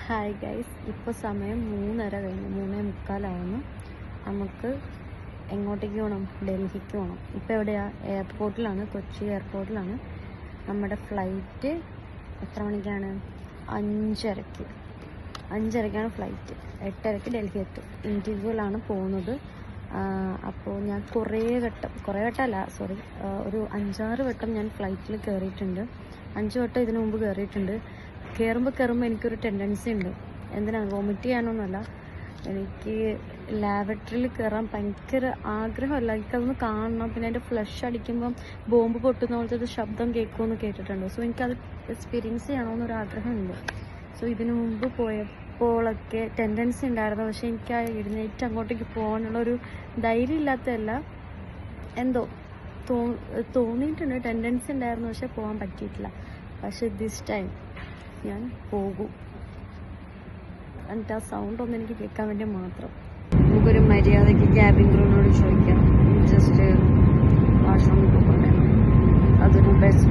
Hi guys, ഇപ്പോൾ സമയം 3:30 കഴിഞ്ഞു, 3:45 നമുക്ക് എങ്ങോട്ടേക്ക് പോകണം? ഡൽഹിക്ക് പോകണം. ഇപ്പോൾ എവിടെയാണ്? എയർപോർട്ടിലാണ്, കൊച്ചി എയർപോർട്ടിലാണ്. നമ്മുടെ ഫ്ലൈറ്റ് എത്ര മണിക്കാണ്? 5:30ക്കാണ് ഫ്ലൈറ്റ്. 8:30 ഡൽഹി എത്തും. ഇൻഡിവിജ്വലാണ് പോകുന്നത്. അപ്പോൾ ഞാൻ കുറേ വട്ടമല്ല, ഒരു 5-6 വട്ടം ഞാൻ ഫ്ലൈറ്റിൽ കയറിയിട്ടുണ്ട്. 5 വട്ടം ഇതിനു മുമ്പ് കയറിയിട്ടുണ്ട്. കയറുമ്പോൾ എനിക്കൊരു ടെൻഡൻസി ഉണ്ട്. എന്തിനാണ്? വോമിറ്റ് ചെയ്യാനൊന്നുമല്ല, എനിക്ക് ലാബറട്ടറിയിൽ കയറാൻ ഭയങ്കര ആഗ്രഹമല്ല. എനിക്കതൊന്ന് കാണണം. പിന്നെ അതിൻ്റെ ഫ്ലഷ് അടിക്കുമ്പം ബോംബ് പൊട്ടുന്ന പോലത്തെ ഒരു ശബ്ദം കേൾക്കുമെന്ന് കേട്ടിട്ടുണ്ട്. സോ എനിക്കത് എക്സ്പീരിയൻസ് ചെയ്യണമെന്നൊരാഗ്രഹമുണ്ട്. സോ ഇതിനു മുമ്പ് പോയപ്പോഴൊക്കെ ടെൻഡൻസി ഉണ്ടായിരുന്നു. പക്ഷേ എനിക്ക് ആ എഴുന്നേറ്റ് അങ്ങോട്ടേക്ക് പോകാനുള്ളൊരു ധൈര്യം ഇല്ലാത്തതല്ല, എന്തോ തോന്നിയിട്ടുണ്ട്. ടെൻഡൻസി ഉണ്ടായിരുന്നു, പക്ഷെ പോകാൻ പറ്റിയിട്ടില്ല. പക്ഷെ ദിസ് ടൈം ഞാൻ പോകും. എന്നിട്ട് ആ സൗണ്ട് ഒന്ന് എനിക്ക് കേൾക്കാൻ വേണ്ടി മാത്രം. നമുക്കൊരു മര്യാദയ്ക്ക് ക്യാബിൻ ക്രൂവിനോട് ചോദിക്കാം, ജസ്റ്റ് വാഷ്റൂമിൽ പോകണ്ടേ? അതൊരു ബെസ്റ്റ്.